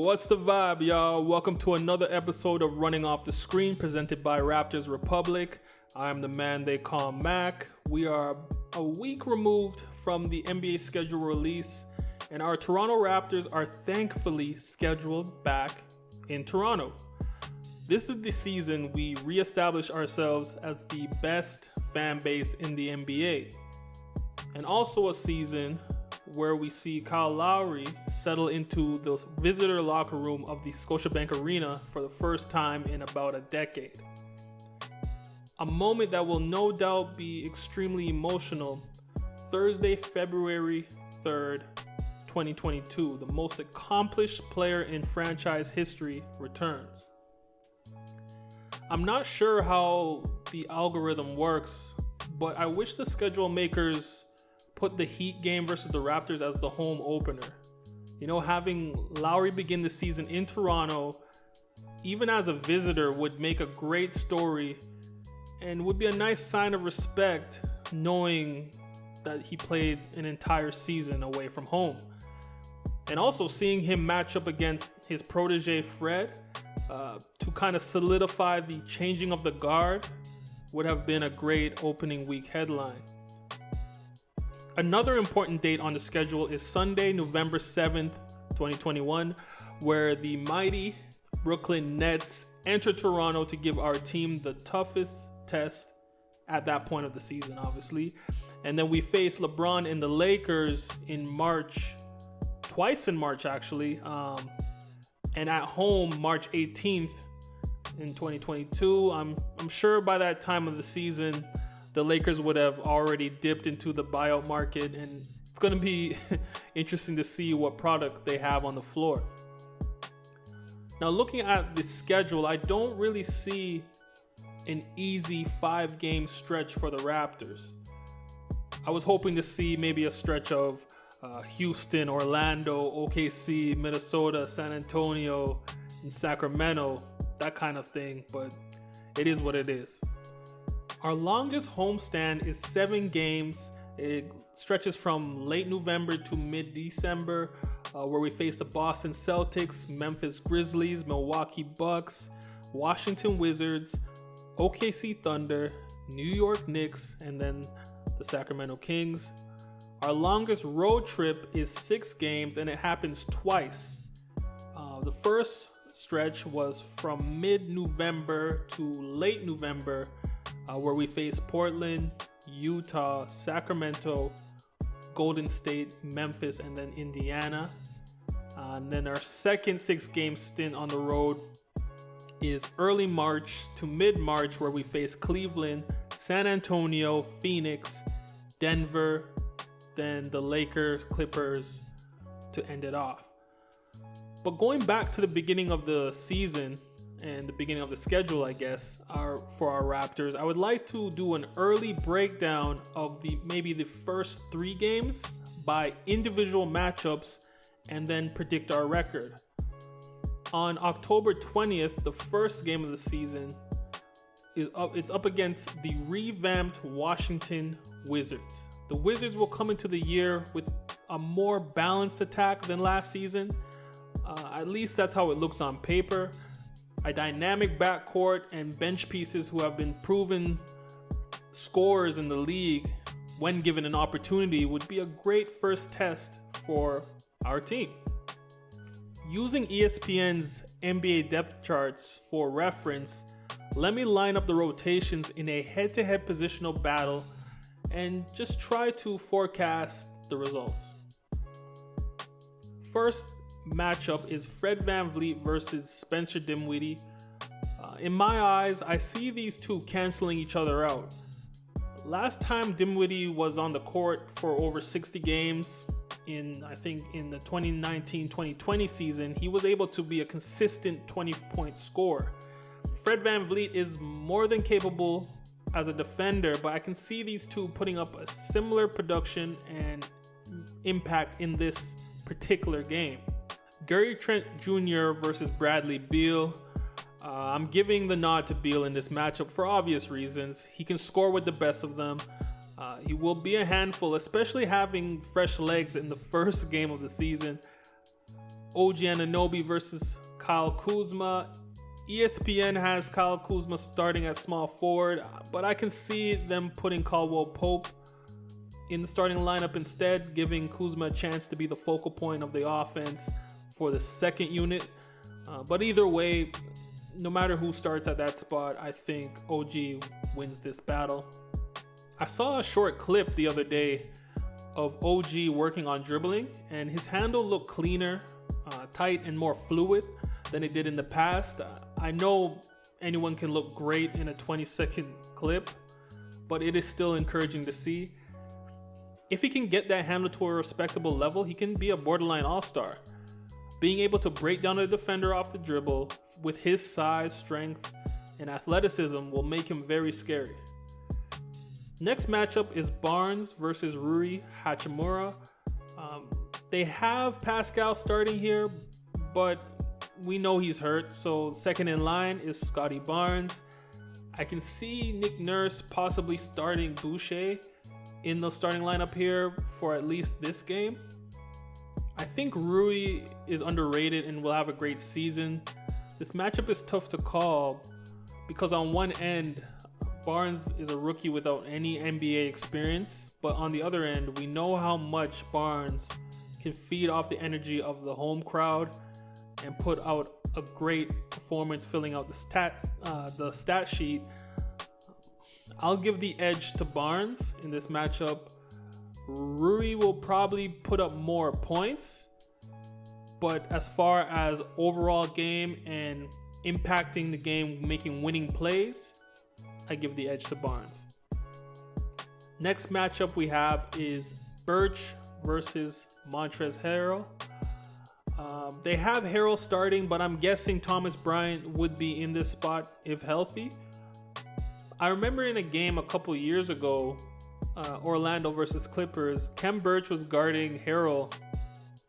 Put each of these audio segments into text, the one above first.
What's the vibe, y'all? Welcome to another episode of Running Off the Screen presented by Raptors Republic. I'm the man they call Mac. We are a week removed from the NBA schedule release, and our Toronto Raptors are thankfully scheduled back in Toronto. This is the season we reestablish ourselves as the best fan base in the NBA, and also a season where we see Kyle Lowry settle into the visitor locker room of the Scotiabank Arena for the first time in about a decade. A moment that will no doubt be extremely emotional. Thursday, February 3rd, 2022, the most accomplished player in franchise history returns. I'm not sure how the algorithm works, but I wish the schedule makers put the Heat game versus the Raptors as the home opener. You know, having Lowry begin the season in Toronto, even as a visitor, would make a great story and would be a nice sign of respect knowing that he played an entire season away from home. And also seeing him match up against his protege Fred to kind of solidify the changing of the guard would have been a great opening week headline. Another important date on the schedule is Sunday, November 7th, 2021, where the mighty Brooklyn Nets enter Toronto to give our team the toughest test at that point of the season, obviously. And then we face LeBron and the Lakers in March, twice in March actually, and at home March 18th in 2022. I'm sure by that time of the season, the Lakers would have already dipped into the buyout market, and it's going to be interesting to see what product they have on the floor. Now, looking at the schedule, I don't really see an easy 5-game stretch for the Raptors. I was hoping to see maybe a stretch of Houston, Orlando, OKC, Minnesota, San Antonio, and Sacramento, that kind of thing, but it is what it is. Our longest homestand is 7 games. It stretches from late November to mid-December, where we face the Boston Celtics, Memphis Grizzlies, Milwaukee Bucks, Washington Wizards, OKC Thunder, New York Knicks, and then the Sacramento Kings. Our longest road trip is 6 games, and it happens twice. The first stretch was from mid-November to late November, where we face Portland, Utah, Sacramento, Golden State, Memphis, and then Indiana. And then our second 6-game stint on the road is early March to mid-March, where we face Cleveland, San Antonio, Phoenix, Denver, then the Lakers, Clippers to end it off. But going back to the beginning of the season and the beginning of the schedule, I guess, for our Raptors, I would like to do an early breakdown of maybe the first 3 games by individual matchups and then predict our record. On October 20th, the first game of the season it's up against the revamped Washington Wizards. The Wizards will come into the year with a more balanced attack than last season. At least that's how it looks on paper. A dynamic backcourt and bench pieces who have been proven scorers in the league when given an opportunity would be a great first test for our team. Using ESPN's NBA depth charts for reference, let me line up the rotations in a head-to-head positional battle and just try to forecast the results. First matchup is Fred VanVleet versus Spencer Dinwiddie. In my eyes, I see these two canceling each other out. Last time Dinwiddie was on the court for over 60 games, in the 2019-2020 season, he was able to be a consistent 20-point scorer. Fred VanVleet is more than capable as a defender, but I can see these two putting up a similar production and impact in this particular game. Gary Trent Jr. versus Bradley Beal. I'm giving the nod to Beal in this matchup for obvious reasons. He can score with the best of them. He will be a handful, especially having fresh legs in the first game of the season. OG Anunoby versus Kyle Kuzma. ESPN has Kyle Kuzma starting at small forward, but I can see them putting Caldwell Pope in the starting lineup instead, giving Kuzma a chance to be the focal point of the offense for the second unit. But either way, no matter who starts at that spot, I think OG wins this battle. I saw a short clip the other day of OG working on dribbling, and his handle looked cleaner, tight, and more fluid than it did in the past. I know anyone can look great in a 20-second clip, but it is still encouraging to see. If he can get that handle to a respectable level, he can be a borderline all-star. Being able to break down a defender off the dribble with his size, strength, and athleticism will make him very scary. Next matchup is Barnes versus Rui Hachimura. They have Pascal starting here, but we know he's hurt, so second in line is Scotty Barnes. I can see Nick Nurse possibly starting Boucher in the starting lineup here for at least this game. I think Rui is underrated and will have a great season. This matchup is tough to call because on one end, Barnes is a rookie without any NBA experience, but on the other end, we know how much Barnes can feed off the energy of the home crowd and put out a great performance filling out the stat sheet. I'll give the edge to Barnes in this matchup. Rui will probably put up more points, but as far as overall game and impacting the game, making winning plays, I give the edge to Barnes. Next matchup we have is Birch versus Montrezl Harrell. They have Harrell starting, but I'm guessing Thomas Bryant would be in this spot if healthy. I remember in a game a couple years ago, Orlando versus Clippers, Khem Birch was guarding Harrell,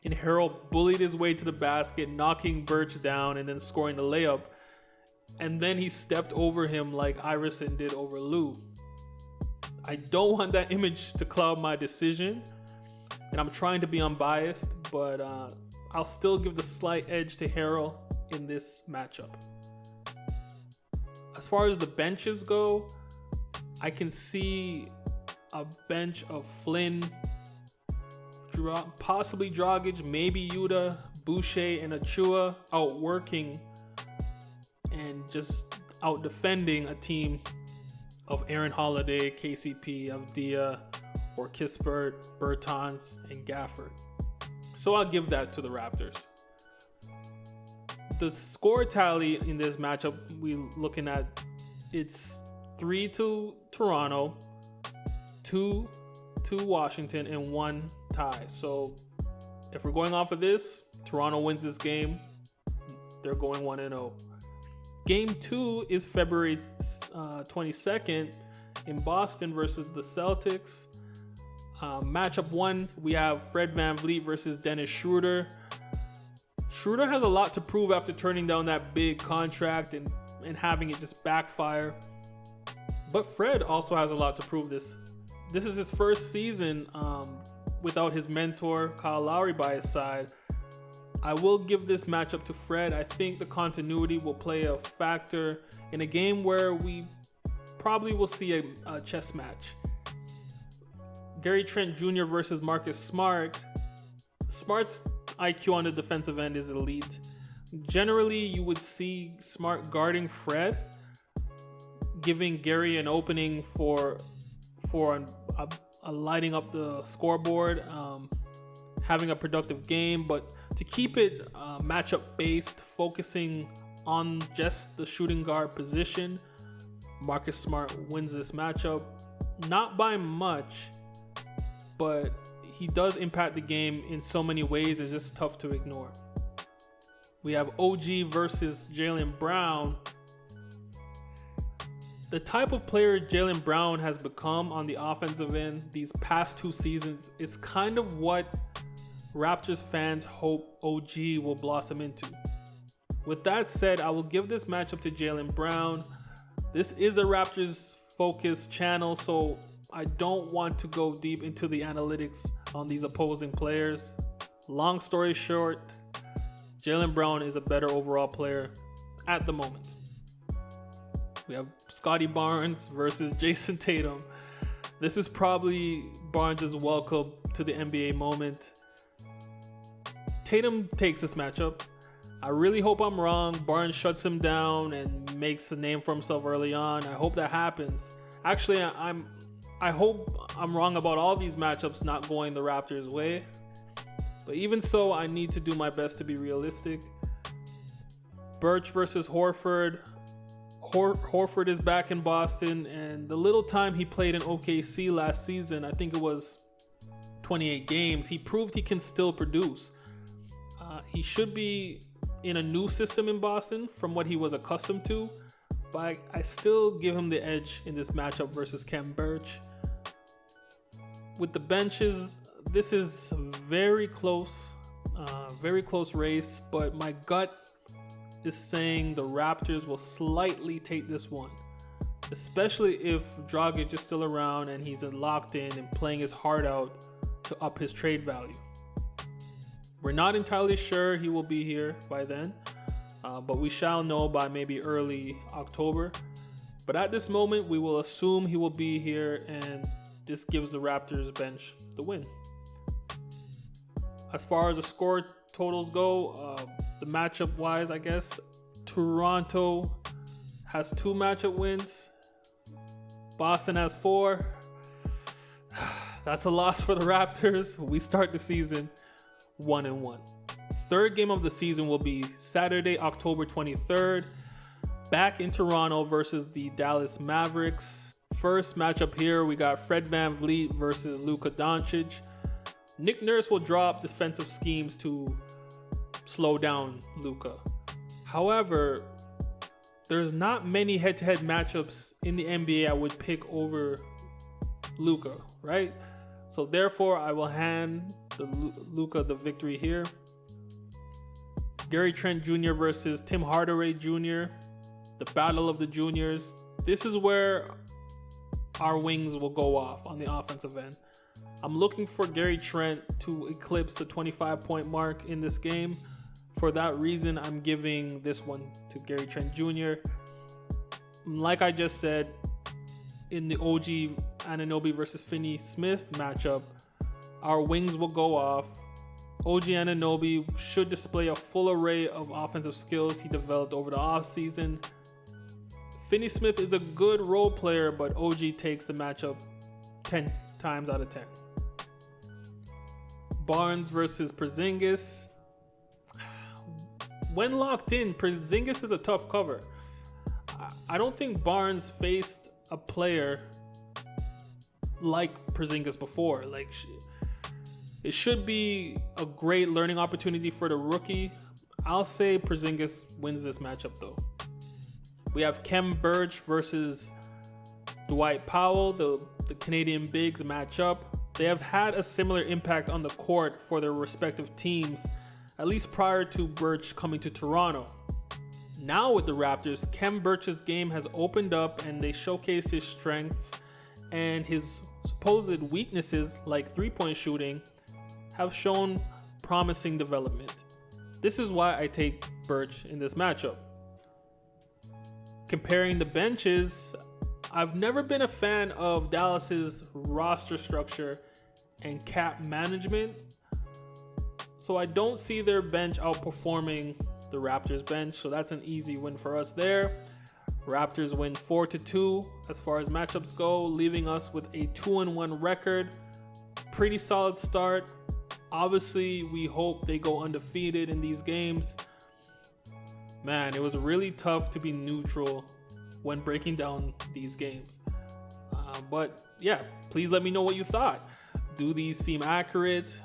and Harrell bullied his way to the basket, knocking Birch down and then scoring the layup. And then he stepped over him like Iverson did over Lou. I don't want that image to cloud my decision, and I'm trying to be unbiased, but I'll still give the slight edge to Harrell in this matchup. As far as the benches go, I can see a bench of Flynn, possibly Dragic, maybe Yuta, Boucher, and Achua outworking and just out defending a team of Aaron Holiday, KCP, Avdia, or Kispert, Bertans, and Gafford. So I'll give that to the Raptors. The score tally in this matchup we're looking at, it's 3-2 Toronto, 2-2 Washington, and 1 tie. So if we're going off of this, Toronto wins this game. They're going 1-0. Game 2 is February 22nd in Boston versus the Celtics. Matchup 1, we have Fred VanVleet versus Dennis Schroeder. Schroeder has a lot to prove after turning down that big contract and having it just backfire. But Fred also has a lot to prove this. This is his first season without his mentor, Kyle Lowry, by his side. I will give this matchup to Fred. I think the continuity will play a factor in a game where we probably will see a chess match. Gary Trent Jr. versus Marcus Smart. Smart's IQ on the defensive end is elite. Generally, you would see Smart guarding Fred, giving Gary an opening for a lighting up the scoreboard, having a productive game, but to keep it matchup based, focusing on just the shooting guard position, Marcus Smart wins this matchup. Not by much, but he does impact the game in so many ways, it's just tough to ignore. We have OG versus Jaylen Brown. The type of player Jaylen Brown has become on the offensive end these past 2 seasons is kind of what Raptors fans hope OG will blossom into. With that said, I will give this matchup to Jaylen Brown. This is a Raptors focused channel, so I don't want to go deep into the analytics on these opposing players. Long story short, Jaylen Brown is a better overall player at the moment. We have Scotty Barnes versus Jason Tatum. This is probably Barnes' welcome to the NBA moment. Tatum takes this matchup. I really hope I'm wrong. Barnes shuts him down and makes a name for himself early on. I hope that happens. Actually, I hope I'm wrong about all these matchups not going the Raptors' way. But even so, I need to do my best to be realistic. Birch versus Horford. Horford is back in Boston, and the little time he played in OKC last season, I think it was 28 games, he proved he can still produce. He should be in a new system in Boston from what he was accustomed to, but I still give him the edge in this matchup versus Khem Birch. With the benches, this is very close race, but my gut is saying the Raptors will slightly take this one, especially if Dragic is still around and he's locked in and playing his heart out to up his trade value. We're not entirely sure he will be here by then, but we shall know by maybe early October. But at this moment, we will assume he will be here, and this gives the Raptors bench the win. As far as the score totals go, the matchup wise, I guess Toronto has 2 matchup wins. Boston has 4. That's a loss for the Raptors. We start the season 1-1. Third game of the season will be Saturday, October 23rd. Back in Toronto versus the Dallas Mavericks. First matchup here, we got Fred VanVleet versus Luka Doncic. Nick Nurse will drop defensive schemes to slow down Luka. However, there's not many head-to-head matchups in the NBA I would pick over Luka, right? So therefore, I will hand Luka the victory here. Gary Trent Jr. versus Tim Hardaway Jr. The battle of the juniors. This is where our wings will go off on the offensive end. I'm looking for Gary Trent to eclipse the 25-point mark in this game. For that reason, I'm giving this one to Gary Trent Jr. Like I just said, in the OG Anunoby versus Finney Smith matchup, our wings will go off. OG Anunoby should display a full array of offensive skills he developed over the offseason. Finney Smith is a good role player, but OG takes the matchup 10 times out of 10. Barnes versus Porzingis. When locked in, Porzingis is a tough cover. I don't think Barnes faced a player like Porzingis before. It should be a great learning opportunity for the rookie. I'll say Porzingis wins this matchup though. We have Khem Birch versus Dwight Powell, the Canadian bigs matchup. They have had a similar impact on the court for their respective teams, at least prior to Birch coming to Toronto. Now with the Raptors, Khem Birch's game has opened up and they showcased his strengths, and his supposed weaknesses like three-point shooting have shown promising development. This is why I take Birch in this matchup. Comparing the benches, I've never been a fan of Dallas's roster structure and cap management, so I don't see their bench outperforming the Raptors bench, so that's an easy win for us there. Raptors win 4-2 as far as matchups go, leaving us with a 2-1 record. Pretty solid start. Obviously, we hope they go undefeated in these games. Man, it was really tough to be neutral when breaking down these games. But yeah, please let me know what you thought. Do these seem accurate?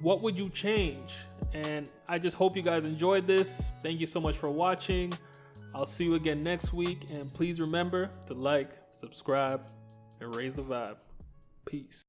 What would you change? And I just hope you guys enjoyed this. Thank you so much for watching. I'll see you again next week. And please remember to like, subscribe, and raise the vibe. Peace.